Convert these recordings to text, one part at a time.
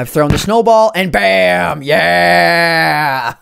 I've thrown the snowball and bam! Yeah!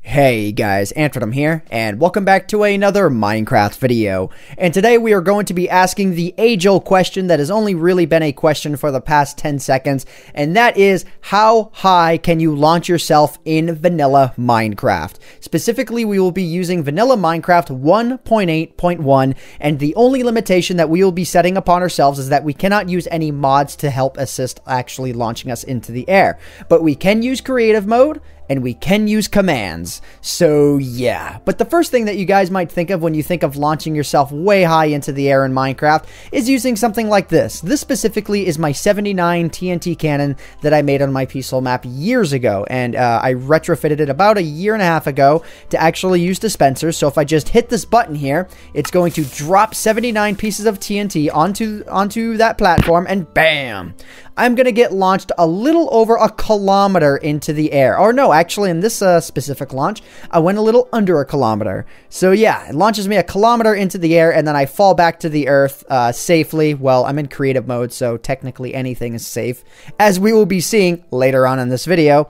Hey guys, AntVenom here, and welcome back to another Minecraft video. And today we are going to be asking the age-old question that has only really been a question for the past 10 seconds, and that is, how high can you launch yourself in vanilla Minecraft? Specifically, we will be using vanilla Minecraft 1.8.1, and the only limitation that we will be setting upon ourselves is that we cannot use any mods to help assist actually launching us into the air. But we can use creative mode, and we can use commands. So yeah, but the first thing that you guys might think of when you think of launching yourself way high into the air in Minecraft is using something like this. This specifically is my 79 TNT cannon that I made on my peaceful map years ago, and I retrofitted it about a year and a half ago to actually use dispensers. So if I just hit this button here, it's going to drop 79 pieces of TNT onto that platform, and bam! I'm going to get launched a little over a kilometer into the air. Or no, actually in this specific launch, I went a little under a kilometer. So yeah, it launches me a kilometer into the air, and then I fall back to the earth safely. Well, I'm in creative mode, so technically anything is safe, as we will be seeing later on in this video.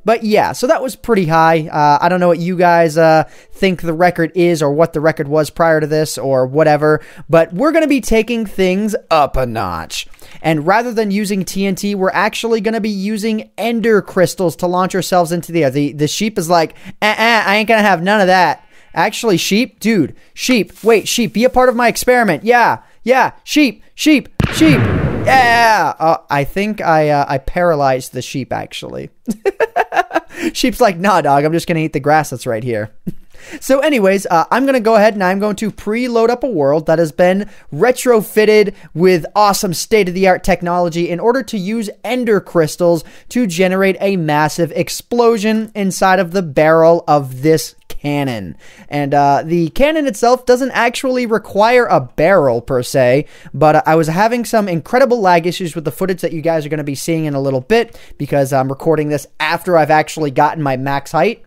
But yeah, so that was pretty high. I don't know what you guys think the record is, or what the record was prior to this, or whatever, but we're going to be taking things up a notch. And rather than using TNT, we're actually going to be using ender crystals to launch ourselves into the air. The sheep is like, I ain't going to have none of that. Actually, sheep, dude, sheep, wait, sheep, be a part of my experiment. Yeah, sheep. Yeah. I think I paralyzed the sheep, actually. Sheep's like, nah, dog, I'm just going to eat the grass that's right here. So anyways, I'm going to go ahead and I'm going to preload up a world that has been retrofitted with awesome state-of-the-art technology in order to use ender crystals to generate a massive explosion inside of the barrel of this cannon. And the cannon itself doesn't actually require a barrel per se, but I was having some incredible lag issues with the footage that you guys are going to be seeing in a little bit, because I'm recording this after I've actually gotten my max height.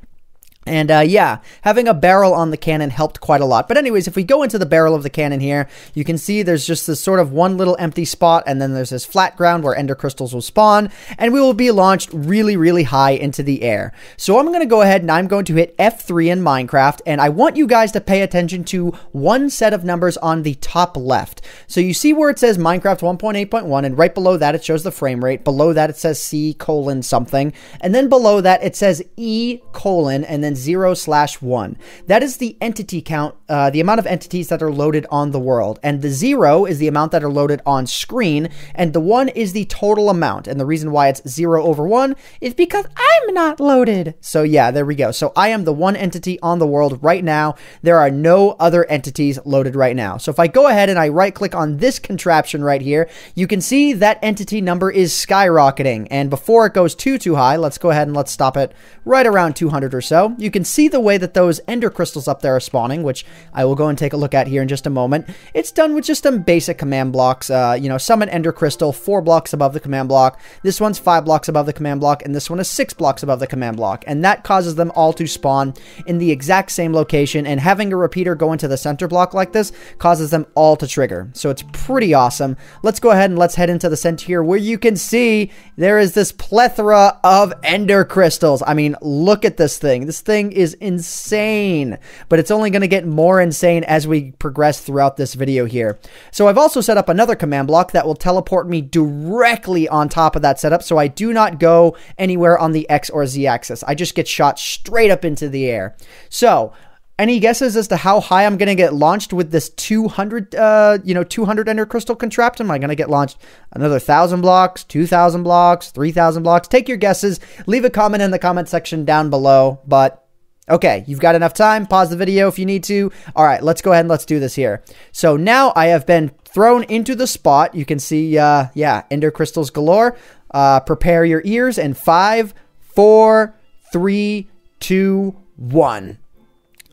And yeah, having a barrel on the cannon helped quite a lot. But anyways, if we go into the barrel of the cannon here, you can see there's just this sort of one little empty spot, and then there's this flat ground where ender crystals will spawn, and we will be launched really, really high into the air. So I'm going to go ahead and I'm going to hit F3 in Minecraft, and I want you guys to pay attention to one set of numbers on the top left. So you see where it says Minecraft 1.8.1, and right below that it shows the frame rate. Below that it says C colon something, and then below that it says E colon, and then 0/1. That is the entity count, the amount of entities that are loaded on the world. And the 0 is the amount that are loaded on screen, and the 1 is the total amount. And the reason why it's 0/1 is because I'm not loaded. So yeah, there we go. So I am the one entity on the world right now. There are no other entities loaded right now. So if I go ahead and I right click on this contraption right here, you can see that entity number is skyrocketing. And before it goes too high, let's go ahead and let's stop it right around 200 or so. You can see the way that those ender crystals up there are spawning, which I will go and take a look at here in just a moment. It's done with just some basic command blocks. Summon ender crystal 4 blocks above the command block. This one's 5 blocks above the command block, and this one is 6 blocks above the command block. And that causes them all to spawn in the exact same location, and having a repeater go into the center block like this causes them all to trigger. So it's pretty awesome. Let's go ahead and let's head into the center here, where you can see there is this plethora of ender crystals. I mean, look at this thing. This thing is insane, but it's only going to get more insane as we progress throughout this video here. So I've also set up another command block that will teleport me directly on top of that setup, so I do not go anywhere on the X or Z axis. I just get shot straight up into the air. So any guesses as to how high I'm going to get launched with this 200 ender crystal contraption? Am I going to get launched another 1,000 blocks, 2,000 blocks, 3,000 blocks? Take your guesses. Leave a comment in the comment section down below. But okay, you've got enough time. Pause the video if you need to. All right, let's go ahead and let's do this here. So now I have been thrown into the spot. You can see, ender crystals galore. Prepare your ears in 5, 4, 3, 2, 1.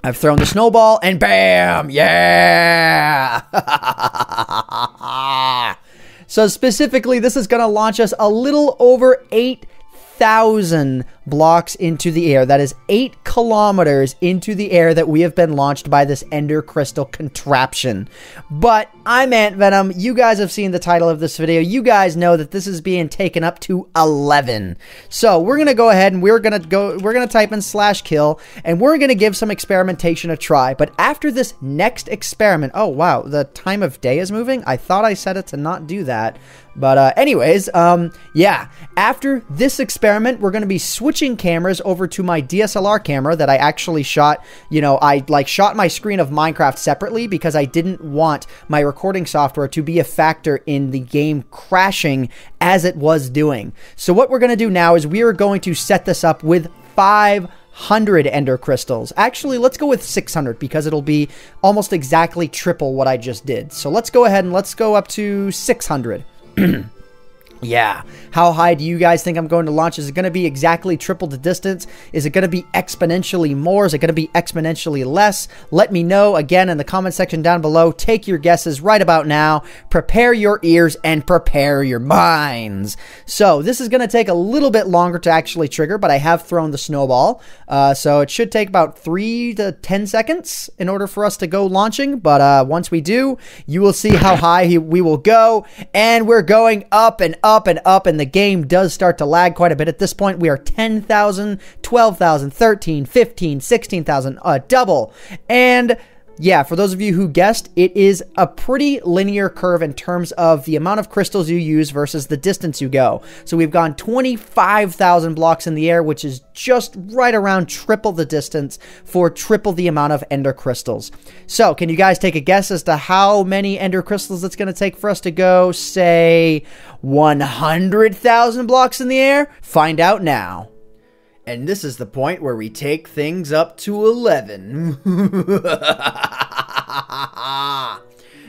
I've thrown the snowball and bam! Yeah! So specifically, this is going to launch us a little over 8,000 blocks into the air. That is 8 kilometers into the air that we have been launched by this ender crystal contraption. But I'm AntVenom. You guys have seen the title of this video. You guys know that this is being taken up to 11. So we're going to go ahead and we're going to type in /kill, and we're going to give some experimentation a try. But after this next experiment, oh wow, the time of day is moving. I thought I set it to not do that. But anyways, yeah, after this experiment, we're going to be switching cameras over to my DSLR camera that I actually shot. You know, I shot my screen of Minecraft separately because I didn't want my recording software to be a factor in the game crashing as it was doing. So what we're going to do now is we are going to set this up with 500 ender crystals. Actually, let's go with 600 because it'll be almost exactly triple what I just did. So let's go ahead and let's go up to 600. Yeah. How high do you guys think I'm going to launch? Is it going to be exactly triple the distance? Is it going to be exponentially more? Is it going to be exponentially less? Let me know again in the comment section down below. Take your guesses right about now. Prepare your ears and prepare your minds. So this is going to take a little bit longer to actually trigger, but I have thrown the snowball. So it should take about 3 to 10 seconds in order for us to go launching. But once we do, you will see how high we will go. And we're going up and up and up, and the game does start to lag quite a bit. At this point, we are 10,000, 12,000, 13, 15, 16,000, double. And yeah, for those of you who guessed, it is a pretty linear curve in terms of the amount of crystals you use versus the distance you go. So we've gone 25,000 blocks in the air, which is just right around triple the distance for triple the amount of ender crystals. So can you guys take a guess as to how many ender crystals it's going to take for us to go, say, 100,000 blocks in the air? Find out now. And this is the point where we take things up to 11.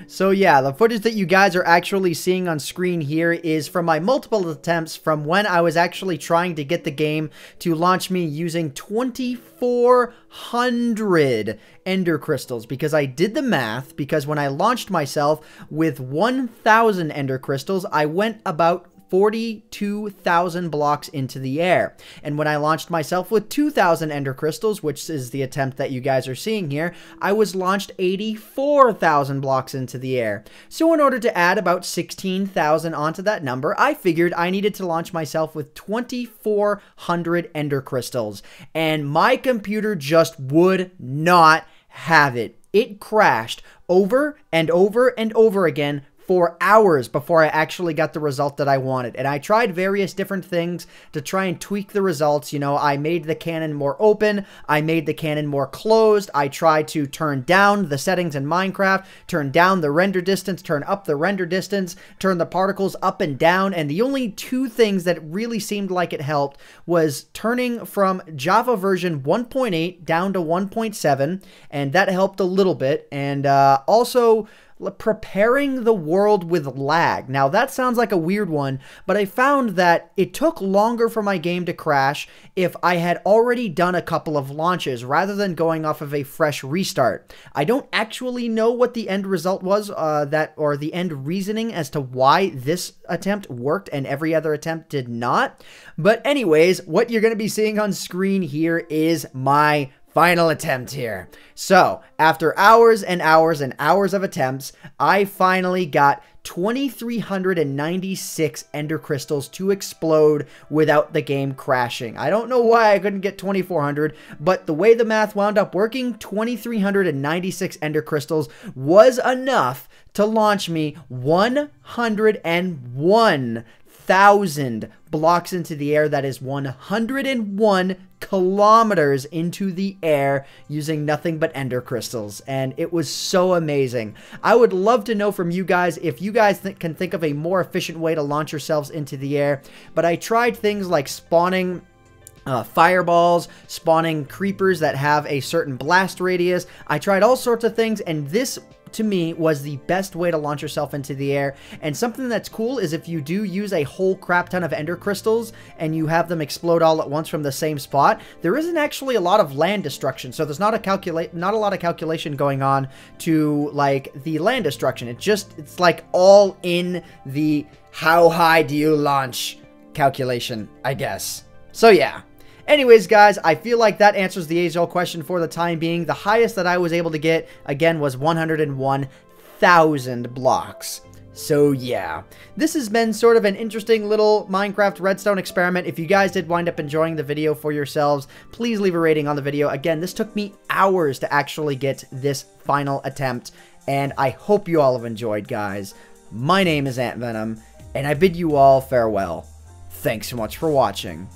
So yeah, the footage that you guys are actually seeing on screen here is from my multiple attempts from when I was actually trying to get the game to launch me using 2,400 ender crystals, because I did the math, because when I launched myself with 1,000 ender crystals, I went about 42,000 blocks into the air. And when I launched myself with 2,000 ender crystals, which is the attempt that you guys are seeing here, I was launched 84,000 blocks into the air. So in order to add about 16,000 onto that number, I figured I needed to launch myself with 2,400 ender crystals. And my computer just would not have it. It crashed over and over and over again for hours before I actually got the result that I wanted. And I tried various different things to try and tweak the results. You know, I made the cannon more open. I made the cannon more closed. I tried to turn down the settings in Minecraft, turn down the render distance, turn up the render distance, turn the particles up and down. And the only two things that really seemed like it helped was turning from Java version 1.8 down to 1.7. And that helped a little bit. And also preparing the world with lag. Now that sounds like a weird one, but I found that it took longer for my game to crash if I had already done a couple of launches rather than going off of a fresh restart. I don't actually know what the end result was, or the end reasoning as to why this attempt worked and every other attempt did not. But anyways, what you're going to be seeing on screen here is my final attempt here. So after hours and hours and hours of attempts, I finally got 2,396 ender crystals to explode without the game crashing. I don't know why I couldn't get 2,400, but the way the math wound up working, 2,396 ender crystals was enough to launch me 101,000 blocks into the air. That is 101 kilometers into the air using nothing but ender crystals, and it was so amazing. I would love to know from you guys if you guys can think of a more efficient way to launch yourselves into the air. But I tried things like spawning fireballs, spawning creepers that have a certain blast radius. I tried all sorts of things, and this to me was the best way to launch yourself into the air. And something that's cool is if you do use a whole crap ton of ender crystals and you have them explode all at once from the same spot, there isn't actually a lot of land destruction. So there's not a lot of calculation going on to like the land destruction. It's like all in the how high do you launch calculation, I guess. So yeah. Anyways, guys, I feel like that answers the age-old question for the time being. The highest that I was able to get, again, was 101,000 blocks. So yeah, this has been sort of an interesting little Minecraft redstone experiment. If you guys did wind up enjoying the video for yourselves, please leave a rating on the video. Again, this took me hours to actually get this final attempt, and I hope you all have enjoyed, guys. My name is AntVenom, and I bid you all farewell. Thanks so much for watching.